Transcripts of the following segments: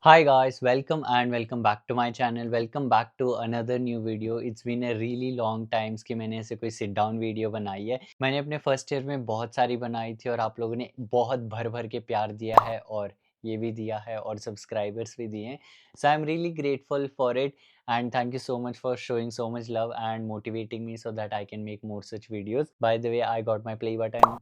Hi guys, welcome and welcome back to my channel. Welcome back to another new video. It's been a really long times कि मैंने ऐसे कोई sit down video बनाई है। मैंने अपने फर्स्ट ईयर में बहुत सारी बनाई थी और आप लोगों ने बहुत भर भर के प्यार दिया है और ये भी दिया है और सब्सक्राइबर्स भी दिए हैं। So I'm really grateful for it and thank you so much for showing so much love and motivating me so that I can make more such videos. By the way, I got my play button.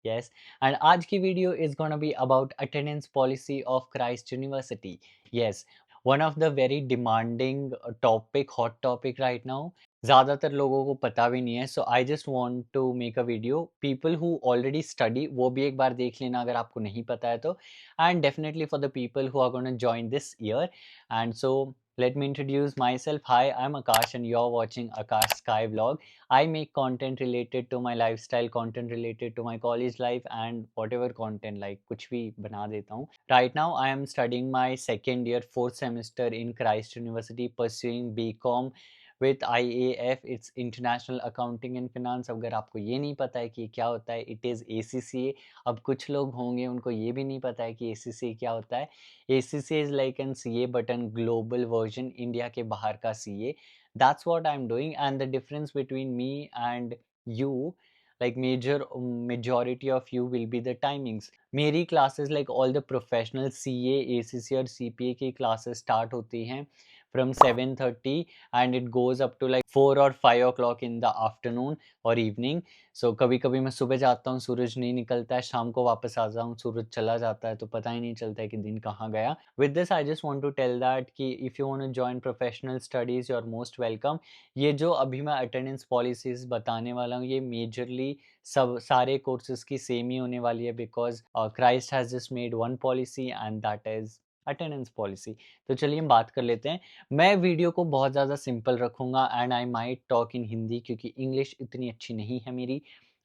Yes. And आज की video is gonna be about attendance policy of Christ University. Yes, one of the very demanding topic, hot topic right now. ज़्यादातर लोगों को पता भी नहीं है, so I just want to make a video. People who already study, वो भी एक बार देख लेना अगर आपको नहीं पता है तो. And definitely for the people who are going to join this year. And so let me introduce myself. Hi, I'm Akash and you're watching Akash Sky Vlog. I make content related to my lifestyle, content related to my college life and whatever content like कुछ भी बना देता हूँ. Right now I am studying my second year, fourth semester in Christ University, pursuing BCom with IAF. It's International Accounting and Finance. अगर आपको ये नहीं पता है कि क्या होता है, it is ACCA. अब कुछ लोग होंगे उनको ये भी नहीं पता है कि ACCA क्या होता है. ACCA is like an CA but an global version, India के बाहर का CA. That's what I'm doing, and the difference between me and you, like majority of you will be the timings. मेरी classes like all the professional CA, ACC और CPA की classes start होती हैं from 7:30 and it goes up to like 4 or 5 o'clock in the afternoon or evening. So कभी-कभी मैं सुबह जाता हूँ, सूरज नहीं निकलता है, शाम को वापस आता हूँ, सूरज चला जाता है, तो पता ही नहीं चलता है कि दिन कहाँ गया. With this I just want to tell that कि if you want to join professional studies, you are most welcome. ये जो अभी मैं अटेंडेंस पॉलिसीज़ बताने वाला हूँ, ये मेजरली सब सारे कोर्सेज़ की सेम ही होने वाली है because Christ has just made one policy and that is attendance policy. तो चलिए हम बात कर लेते हैं. मैं वीडियो को बहुत ज़्यादा सिंपल रखूँगा and I might talk in Hindi क्योंकि इंग्लिश इतनी अच्छी नहीं है मेरी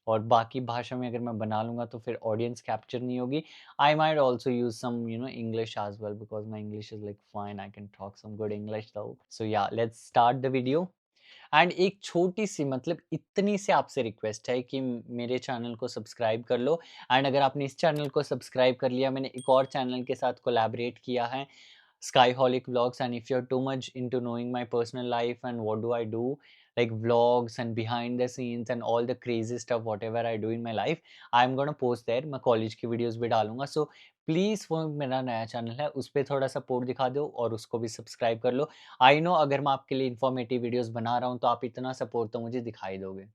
और बाकी भाषा में अगर मैं बना लूँगा तो फिर ऑडियंस कैप्चर नहीं होगी. I might also use some, English as well because my English is like fine. I can talk some good English though. So yeah, let's start the video. And एक छोटी-सी मतलब इतनी सी आपसे रिक्वेस्ट है कि मेरे चैनल को सब्सक्राइब कर लो एंड अगर आपने इस चैनल को सब्सक्राइब कर लिया, मैंने एक और चैनल के साथ कोलैबोरेट किया है, Skyholic Vlogs, and if you're too much into knowing my personal life and what do I do, like vlogs and behind the scenes and all the crazy stuff, whatever I do in my life, I'm gonna post there. मैं college की videos भी डालूँगा. So please वो मेरा नया channel है, उस पे थोड़ा सपोर्ट दिखा दो और उसको भी सब्सक्राइब कर लो. आई नो अगर मैं आपके लिए इन्फॉर्मेटिव वीडियोस बना रहा हूँ, तो आप इतना सपोर्ट तो मुझे दिखा ही दोगे.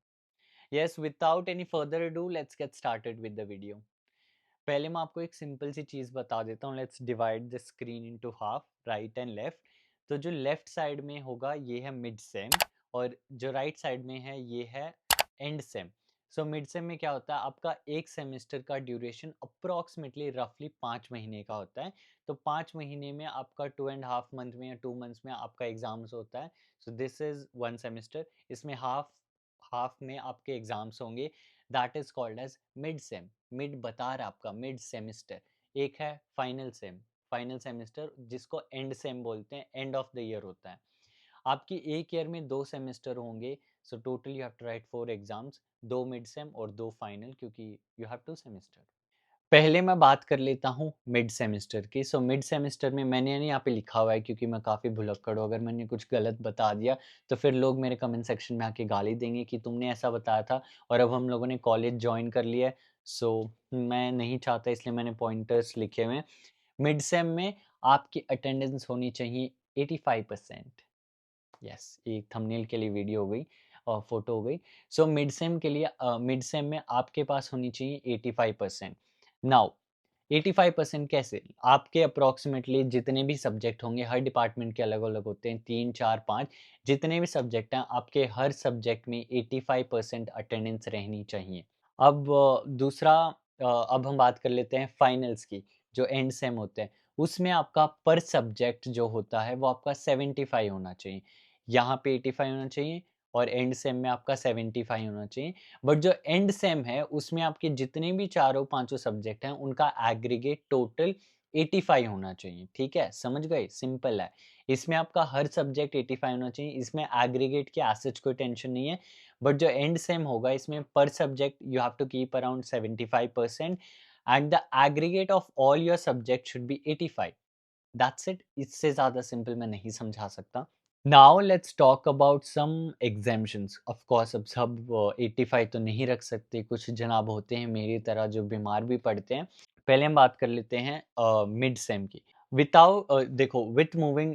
Yes, without any further ado, let's get started with the video. पहले मैं आपको एक सिंपल सी चीज़ बता देता हूँ. Let's divide the screen into half, right and left. तो जो लेफ्ट साइड में होगा ये है मिड सेम और जो राइट साइड में है ये है and same. So mid sem में क्या होता है, आपका एक सेमेस्टर का ड्यूरेशन अप्रोक्सीमेटली रफली 5 महीने का होता है. तो 5 महीने में आपका 2.5 मंथ में या 2 मंथ्स में आपका एग्जाम्स होता है. So this is one semester. इसमें हाफ हाफ में आपके एग्जाम्स होंगे. That is called as mid sem. Mid बता रहा है आपका मिड सेमेस्टर. एक है फाइनल सेम, फाइनल सेमेस्टर जिसको एंड सेम बोलते हैं, एंड ऑफ द ईयर होता है. आपकी एक ईयर में 2 सेमेस्टर होंगे. So total you have to write 4 exams, 2 mid sem और 2 फाइनल क्योंकि यू हैव 2 सेमेस्टर. पहले मैं बात कर लेता हूँ मिड सेमेस्टर की. सो मिड सेमेस्टर में मैंने नहीं यहाँ पे लिखा हुआ है क्योंकि मैं काफ़ी भुलक्कड़ हूँ. अगर मैंने कुछ गलत बता दिया तो फिर लोग मेरे कमेंट सेक्शन में आके गाली देंगे कि तुमने ऐसा बताया था और अब हम लोगों ने कॉलेज जॉइन कर लिया है. सो मैं नहीं चाहता, इसलिए मैंने पॉइंटर्स लिखे हुए हैं. मिड सेम में आपकी अटेंडेंस होनी चाहिए 85%. यस, एक थंबनेल के लिए वीडियो हो गई और फोटो हो गई. सो मिड सेम के लिए मिड सेम में आपके पास होनी चाहिए 85%. नाउ 85% कैसे? आपके अप्रॉक्सिमेटली जितने भी सब्जेक्ट होंगे, हर डिपार्टमेंट के अलग-अलग होते हैं, 3, 4, 5 जितने भी सब्जेक्ट हैं, आपके हर सब्जेक्ट में 85% अटेंडेंस रहनी चाहिए. अब दूसरा, अब हम बात कर लेते हैं फाइनल्स की, जो एंड सेम होते हैं. उसमें आपका पर सब्जेक्ट जो होता है, वो आपका 75 होना चाहिए. यहाँ पे 85 होना चाहिए और एंड सेम में आपका 75 होना चाहिए. बट जो एंड सेम है उसमें आपके जितने भी चारों पांचों सब्जेक्ट हैं उनका एग्रीगेट टोटल 85 होना चाहिए. ठीक है, समझ गए? सिंपल है. इसमें आपका हर सब्जेक्ट 85 होना चाहिए. इसमें एग्रीगेट की एज कोई टेंशन नहीं है. बट जो एंड सेम होगा इसमें पर subject you have to keep around 75% and the aggregate of all your subject should be 85. That's it, इससे ज़्यादा सिंपल मैं नहीं समझा सकता। Now let's talk about some exemptions. Of course अब सब 85 तो नहीं रख सकते, कुछ जनाब होते हैं मेरी तरह जो बीमार भी पड़ते हैं। पहले हम बात कर लेते हैं मिड सेम की। देखो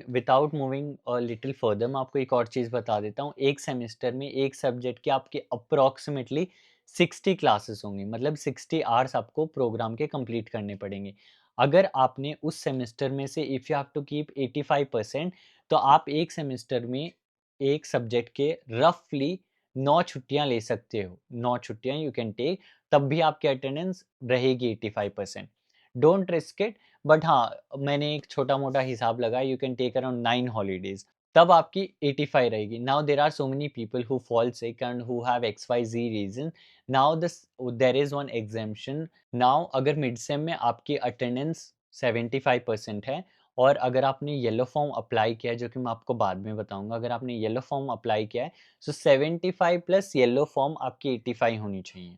विदाउट मूविंग लिटिल फर्दर मैं आपको एक और चीज़ बता देता हूँ। एक सेमेस्टर में एक सब्जेक्ट के आपके अप्रॉक्सिमेटली 60 क्लासेस होंगी, मतलब 60 आवर्स आपको प्रोग्राम के कंप्लीट करने पड़ेंगे। अगर आपने उस सेमेस्टर में से if you have to keep 85% तो आप एक सेमेस्टर में एक सब्जेक्ट के रफली 9 छुट्टियाँ ले सकते हो। 9 छुट्टियाँ यू कैन टेक, तब भी आपकी अटेंडेंस रहेगी 85%। डोंट रिस्क इट, बट हाँ, मैंने एक छोटा-मोटा हिसाब लगाया, you can take around 9 holidays, तब आपकी 85 रहेगी। Now there are so many people who fall sick and who have XYZ reason. Now this there is one exemption. Now अगर मिड सेम में आपकी अटेंडेंस 75% है और अगर आपने येलो फॉर्म अप्लाई किया है, जो कि मैं आपको बाद में बताऊँगा, अगर आपने येलो फॉर्म अप्लाई किया है, सो 75 प्लस येलो फॉर्म आपकी 85 होनी चाहिए।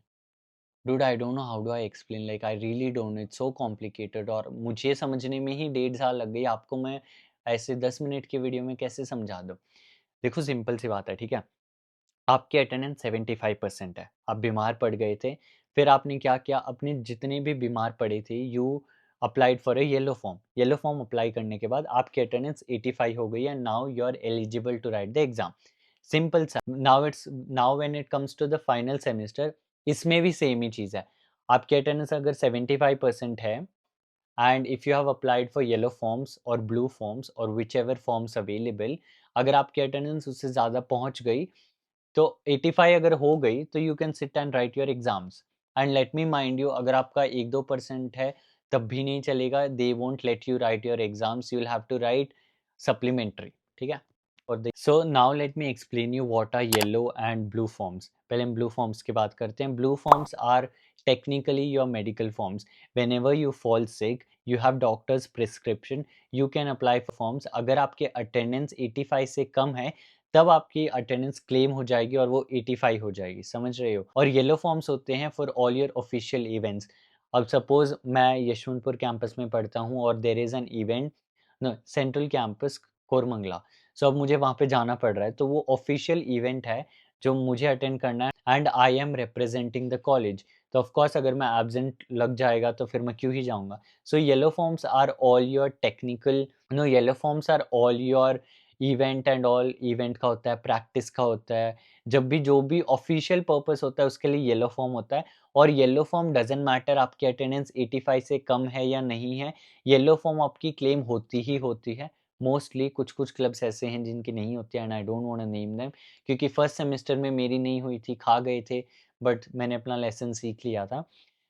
Dude I don't know how do I explain, like I really don't know, it's so complicated और मुझे समझने में ही 1.5 साल लग गई, आपको मैं ऐसे 10 मिनट की वीडियो में कैसे समझा दूँ? देखो सिंपल सी बात है, ठीक है? आपकी अटेंडेंस 75% है, आप बीमार पड़ गए थे, फिर आपने क्या किया, अपने जितने भी बीमार पड़े थे, you applied for a yellow form. Yellow form apply करने के बाद आपकी अटेंडेंस 85 हो गई है, now you are eligible to write the exam. Simple सा। Now when it comes to the final semester, इसमें भी सेम ही चीज़ है। आपकी अटेंडेंस अगर 75% है and if you have applied for yellow forms और ब्लू फॉर्म्स और व्हिचएवर फॉर्म्स अवेलेबल, अगर आपकी अटेंडेंस उससे ज़्यादा पहुँच गई, तो 85 अगर हो गई तो you can sit and write your exams. And let me mind you, अगर आपका 1-2% है तब भी नहीं चलेगा, they won't let you write your exams, you will have to write supplementary, ठीक है? और so now let me explain you what are yellow and blue forms. पहले हम ब्लू फॉर्म्स की बात करते हैं। Blue forms are technically your medical forms. Whenever you fall sick, you have doctors prescription, you can apply for forms. अगर आपके attendance 85 से कम है, तब आपकी अटेंडेंस क्लेम हो जाएगी और वो 85 हो जाएगी, समझ रहे हो? और येलो फॉर्म्स होते हैं for all your official events. अब सपोज़ मैं यशवंतपुर कैंपस में पढ़ता हूँ और देयर इज़ एन इवेंट न सेंट्रल कैंपस कोरमंगला। सो अब मुझे वहाँ पे जाना पड़ रहा है, तो वो ऑफिशियल इवेंट है जो मुझे अटेंड करना है and I am representing the college. तो ऑफ कोर्स अगर मैं एब्सेंट लग जाएगा तो फिर मैं क्यों ही जाऊँगा? So yellow forms are all your technical, no yellow forms are all your event and all. Event का होता है, प्रैक्टिस का होता है, जब भी जो भी ऑफिशियल पर्पस होता है उसके लिए येलो फॉर्म होता है। और येलो फॉर्म डज़न्ट मैटर आपकी अटेंडेंस 85 से कम है या नहीं है, येलो फॉर्म आपकी क्लेम होती ही होती है। मोस्टली कुछ-कुछ क्लब्स ऐसे हैं जिनकी नहीं होती है and I don't want to name them, क्योंकि फर्स्ट सेमेस्टर में मेरी नहीं हुई थी, खा गए थे, बट मैंने अपना लेसन सीख लिया था।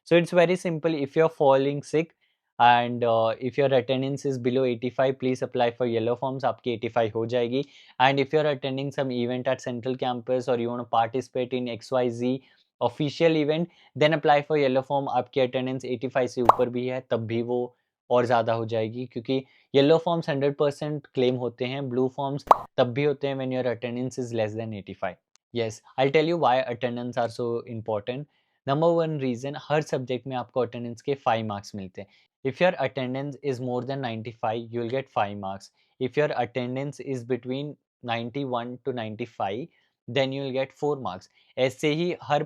So it's very simple, if you are falling sick and if your attendance is below 85, please apply for yellow forms, आपकी 85 हो जाएगी। And if you are attending some event at central campus और you want to participate in XYZ official event, then apply for yellow form. आपकी attendance 85 से ऊपर भी है, तब भी वो और ज़्यादा हो जाएगी, क्योंकि येलो फॉर्म्स 100% क्लेम होते हैं, ब्लू फॉर्म्स तब भी होते हैं when your attendance is less than 85। Yes, I will tell you why attendance are so important. Number 1 reason, हर सब्जेक्ट में आपको अटेंडेंस के 5 मार्क्स मिलते हैं। If your attendance is more than 95, you'll get 5 marks. If your attendance is between 91 to 95, then you'll get 4 marks. ऐसे ही हर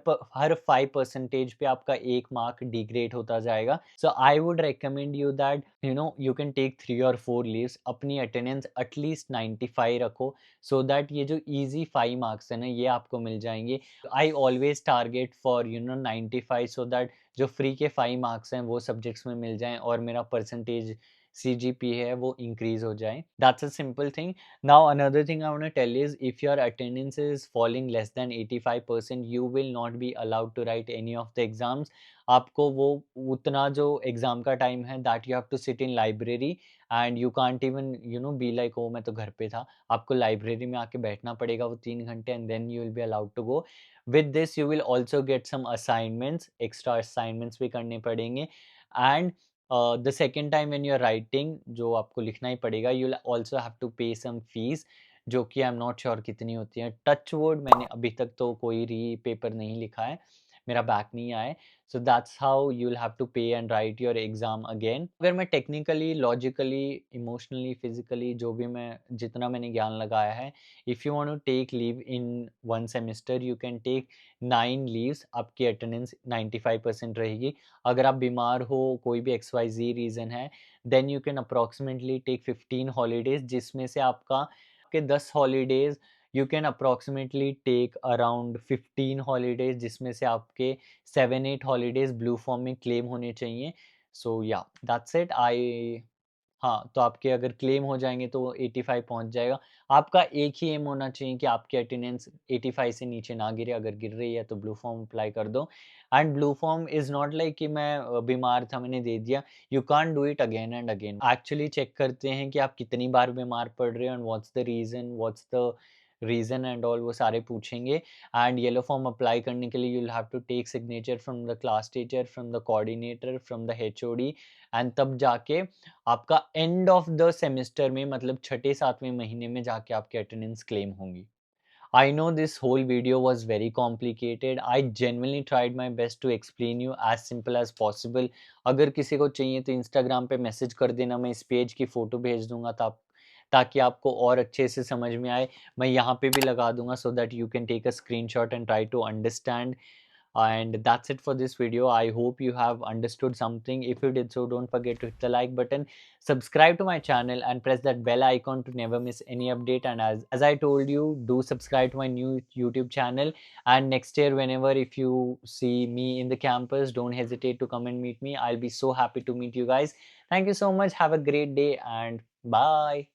5 percentage पे आपका 1 mark degrade होता जाएगा। So I would recommend you that you can take 3 और 4 leaves, अपनी attendance at least 95 रखो, so that ये जो ईज़ी 5 मार्क्स है ना, ये आपको मिल जाएँगे। I always target for 95 so that जो फ्री के 5 मार्क्स हैं वो सब्जेक्ट्स में मिल जाएँ और मेरा परसेंटेज सीजीपीए है वो इंक्रीज़ हो जाए। That's a simple thing. Now another thing I want to tell is, if your attendance is falling less than 85%, you will not be allowed to write any of the exams. आपको वो उतना जो exam का time है that you have to sit in library and you can't even be like oh मैं तो घर पे था। आपको लाइब्रेरी में आके बैठना पड़ेगा वो 3 घंटे and then you will be allowed to go. With this you will also get some assignments, extra assignments भी करने पड़ेंगे and the second time when you are writing, जो आपको लिखना ही पड़ेगा, you will also have to pay some fees, जो कि I am not sure कितनी होती है। टच वुड मैंने अभी तक तो कोई री पेपर नहीं लिखा है, मेरा बैक नहीं आए। So that's how you will have to pay and write your exam again. अगर मैं टेक्निकली, लॉजिकली, इमोशनली, फिज़िकली जो भी मैं जितना मैंने ज्ञान लगाया है, if you want to take leave in 1 semester you can take 9 leaves, आपकी अटेंडेंस 95% रहेगी। अगर आप बीमार हो, कोई भी XYZ रीज़न है, then you can approximately take 15 holidays, जिसमें से आपका के 10 holidays you can approximately take around 15 holidays, जिसमें से आपके 7-8 हॉलिडेज़ ब्लू फॉर्म में क्लेम होने चाहिए। सो या दैट्स इट। हाँ, तो आपके अगर क्लेम हो जाएँगे तो 85 पहुँच जाएगा। आपका एक ही एम होना चाहिए कि आपकी अटेंडेंस 85 से नीचे ना गिरे, अगर गिर रही है तो ब्लू फॉर्म अप्लाई कर दो। And blue form is not like कि मैं बीमार था मैंने दे दिया, you can't do it again and again. Actually check करते हैं कि आप कितनी बार बीमार पड़ रहे हो and what's the reason and all, वो सारे पूछेंगे। एंड येलो फॉर्म अप्लाई करने के लिए you will have to take signature from the class teacher, from the coordinator, from the HOD, and तब जाके आपका एंड ऑफ द सेमेस्टर में, मतलब छठे 7वें महीने में जाके आपकी अटेंडेंस क्लेम होंगी। I know this whole video was very complicated. I genuinely tried my best to explain you as simple as possible. अगर किसी को चाहिए तो इंस्टाग्राम पे मैसेज कर देना, मैं इस पेज की फ़ोटो भेज दूँगा ताकि आपको और अच्छे से समझ में आए। मैं यहाँ पे भी लगा दूँगा so that you can take a screenshot and try to understand. And that's it for this video. I hope you have understood something. If you did so, don't forget to hit the like button, subscribe to my channel, and press that bell icon to never miss any update. And as I told you, do subscribe to my new YouTube channel. And next year, whenever if you see me in the campus, don't hesitate to come and meet me. I'll be so happy to meet you guys. Thank you so much. Have a great day and bye.